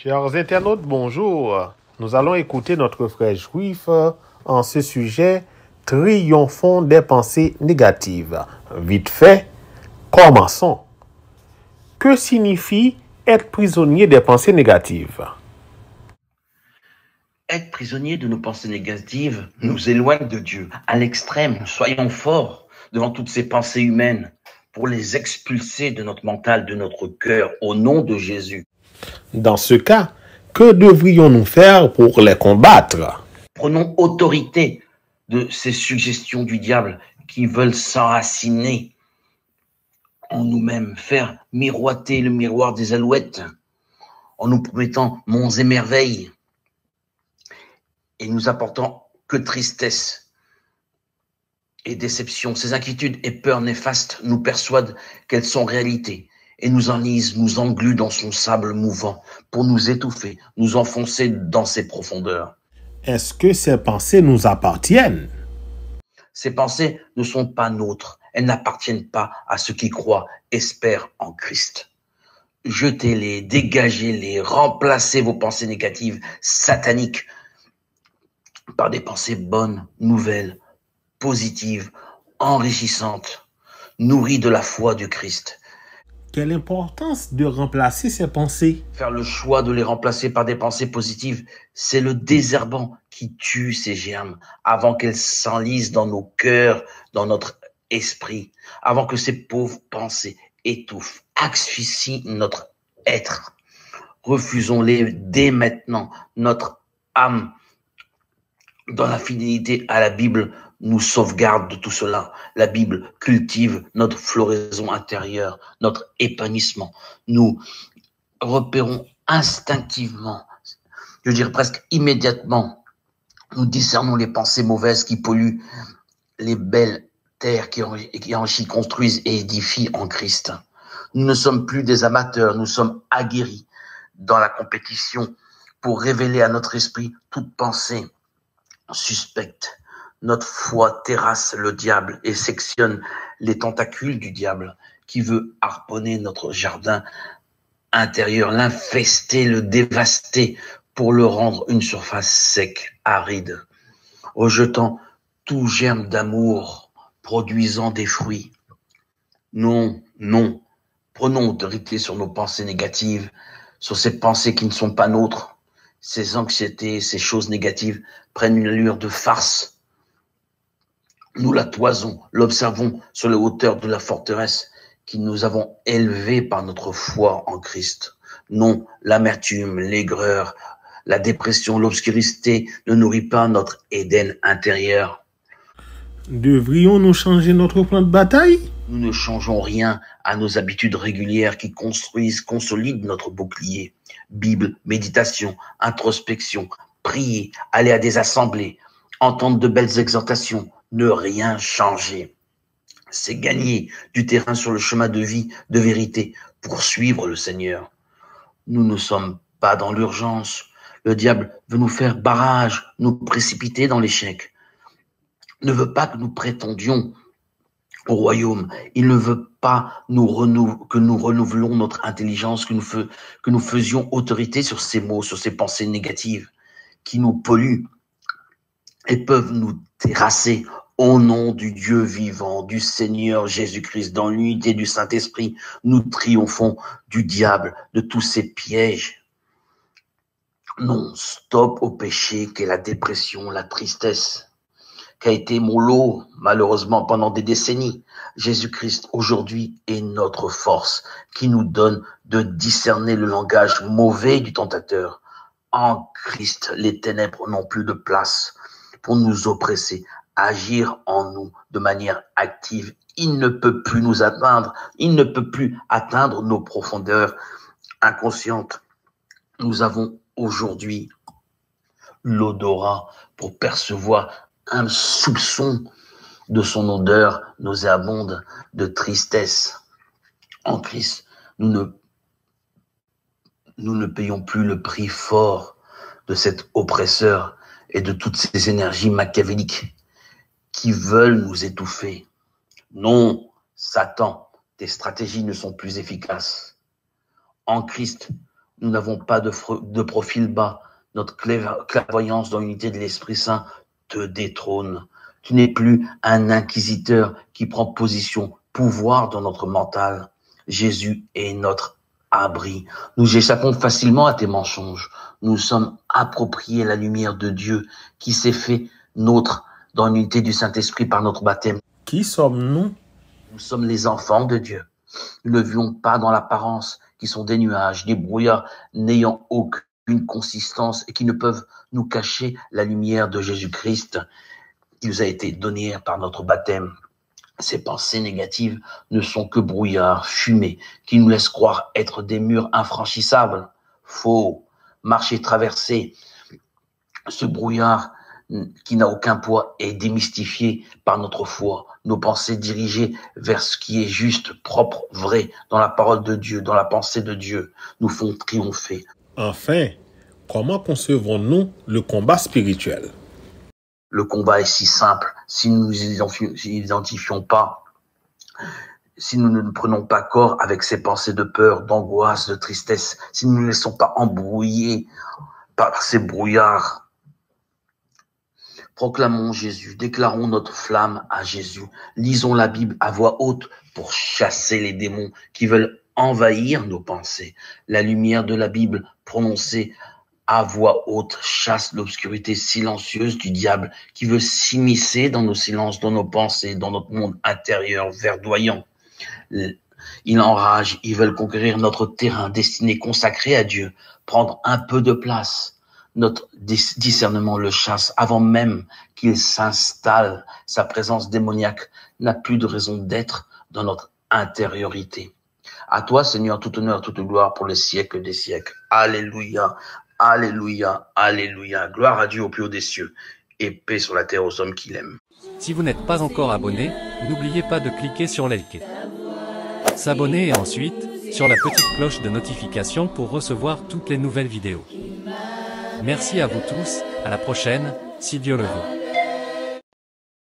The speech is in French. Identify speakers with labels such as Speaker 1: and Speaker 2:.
Speaker 1: Chers internautes, bonjour. Nous allons écouter notre frère juif en ce sujet, triomphons des pensées négatives. Vite fait, commençons. Que signifie être prisonnier des pensées négatives?
Speaker 2: Être prisonnier de nos pensées négatives nous éloigne de Dieu. À l'extrême, soyons forts devant toutes ces pensées humaines pour les expulser de notre mental, de notre cœur, au nom de Jésus.
Speaker 1: Dans ce cas, que devrions-nous faire pour les combattre?
Speaker 2: Prenons autorité de ces suggestions du diable qui veulent s'enraciner en nous-mêmes, faire miroiter le miroir des alouettes en nous promettant monts et merveilles et nous apportant que tristesse et déception. Ces inquiétudes et peurs néfastes nous persuadent qu'elles sont réalité et nous enlisent, nous engluent dans son sable mouvant pour nous étouffer, nous enfoncer dans ses profondeurs.
Speaker 1: Est-ce que ces pensées nous appartiennent?
Speaker 2: Ces pensées ne sont pas nôtres, elles n'appartiennent pas à ceux qui croient, espèrent en Christ. Jetez-les, dégagez-les, remplacez vos pensées négatives, sataniques, par des pensées bonnes, nouvelles, positives, enrichissantes, nourries de la foi du Christ.
Speaker 1: Quelle importance de remplacer ces pensées?
Speaker 2: Faire le choix de les remplacer par des pensées positives, c'est le désherbant qui tue ces germes avant qu'elles s'enlisent dans nos cœurs, dans notre esprit, avant que ces pauvres pensées étouffent, asphyxient notre être. Refusons-les dès maintenant. Notre âme, dans la fidélité à la Bible, nous sauvegarde de tout cela. La Bible cultive notre floraison intérieure, notre épanouissement. Nous repérons instinctivement, je dirais presque immédiatement, nous discernons les pensées mauvaises qui polluent les belles terres qui enrichissent, construisent et édifient en Christ. Nous ne sommes plus des amateurs, nous sommes aguerris dans la compétition pour révéler à notre esprit toute pensée suspecte. Notre foi terrasse le diable et sectionne les tentacules du diable qui veut harponner notre jardin intérieur, l'infester, le dévaster pour le rendre une surface sec, aride, rejetant tout germe d'amour, produisant des fruits. Non, non, prenons autorité sur nos pensées négatives, sur ces pensées qui ne sont pas nôtres. Ces anxiétés, ces choses négatives prennent une allure de farce. Nous la toisons, l'observons sur les hauteurs de la forteresse que nous avons élevée par notre foi en Christ. Non, l'amertume, l'aigreur, la dépression, l'obscurité ne nourrit pas notre Éden intérieur.
Speaker 1: Devrions-nous changer notre plan de bataille?
Speaker 2: Nous ne changeons rien à nos habitudes régulières qui construisent, consolident notre bouclier. Bible, méditation, introspection, prier, aller à des assemblées, entendre de belles exhortations, ne rien changer. C'est gagner du terrain sur le chemin de vie, de vérité, pour suivre le Seigneur. Nous ne sommes pas dans l'urgence. Le diable veut nous faire barrage, nous précipiter dans l'échec. Il ne veut pas que nous prétendions au royaume. Il ne veut pas que nous renouvelons notre intelligence, que nous faisions autorité sur ces mots, sur ces pensées négatives qui nous polluent et peuvent nous terrasser. Au nom du Dieu vivant, du Seigneur Jésus-Christ, dans l'unité du Saint-Esprit, nous triomphons du diable, de tous ses pièges. Non, stop au péché qu'est la dépression, la tristesse, qu'a été mon lot, malheureusement, pendant des décennies. Jésus-Christ, aujourd'hui, est notre force, qui nous donne de discerner le langage mauvais du tentateur. En Christ, les ténèbres n'ont plus de place pour nous oppresser, agir en nous de manière active. Il ne peut plus nous atteindre, il ne peut plus atteindre nos profondeurs inconscientes. Nous avons aujourd'hui l'odorat pour percevoir un soupçon de son odeur nauséabonde de tristesse. En Christ, nous ne payons plus le prix fort de cet oppresseur et de toutes ces énergies machiavéliques qui veulent nous étouffer. Non, Satan, tes stratégies ne sont plus efficaces. En Christ, Nous n'avons pas de profil bas. Notre clairvoyance dans l'unité de l'Esprit Saint te détrône. Tu n'es plus un inquisiteur qui prend position, pouvoir dans notre mental. Jésus est notre abri. Nous échappons facilement à tes mensonges. Nous sommes appropriés la lumière de Dieu qui s'est fait nôtre dans l'unité du Saint-Esprit par notre baptême.
Speaker 1: Qui sommes-nous?
Speaker 2: Nous sommes les enfants de Dieu. Nous ne vivons pas dans l'apparence, qui sont des nuages, des brouillards n'ayant aucune consistance et qui ne peuvent nous cacher la lumière de Jésus-Christ qui nous a été donnée par notre baptême. Ces pensées négatives ne sont que brouillards, fumées, qui nous laissent croire être des murs infranchissables. Faux, marcher, traverser. Ce brouillard qui n'a aucun poids est démystifié par notre foi. Nos pensées dirigées vers ce qui est juste, propre, vrai, dans la parole de Dieu, dans la pensée de Dieu, nous font triompher.
Speaker 1: Enfin, comment concevons-nous le combat spirituel?
Speaker 2: Le combat est si simple si nous ne nous identifions pas, si nous ne prenons pas corps avec ces pensées de peur, d'angoisse, de tristesse, si nous ne nous laissons pas embrouiller par ces brouillards. Proclamons Jésus, déclarons notre flamme à Jésus, lisons la Bible à voix haute pour chasser les démons qui veulent envahir nos pensées. La lumière de la Bible prononcée à voix haute chasse l'obscurité silencieuse du diable qui veut s'immiscer dans nos silences, dans nos pensées, dans notre monde intérieur verdoyant. Ils enragent, ils veulent conquérir notre terrain destiné, consacré à Dieu, prendre un peu de place. Notre discernement le chasse avant même qu'il s'installe. Sa présence démoniaque n'a plus de raison d'être dans notre intériorité. À toi, Seigneur, tout honneur, toute gloire pour les siècles des siècles. Alléluia, alléluia, alléluia. Gloire à Dieu au plus haut des cieux et paix sur la terre aux hommes qu'il aime.
Speaker 3: Si vous n'êtes pas encore abonné, n'oubliez pas de cliquer sur liker. S'abonner et ensuite, sur la petite cloche de notification pour recevoir toutes les nouvelles vidéos. Merci à vous tous, à la prochaine, si Dieu le veut.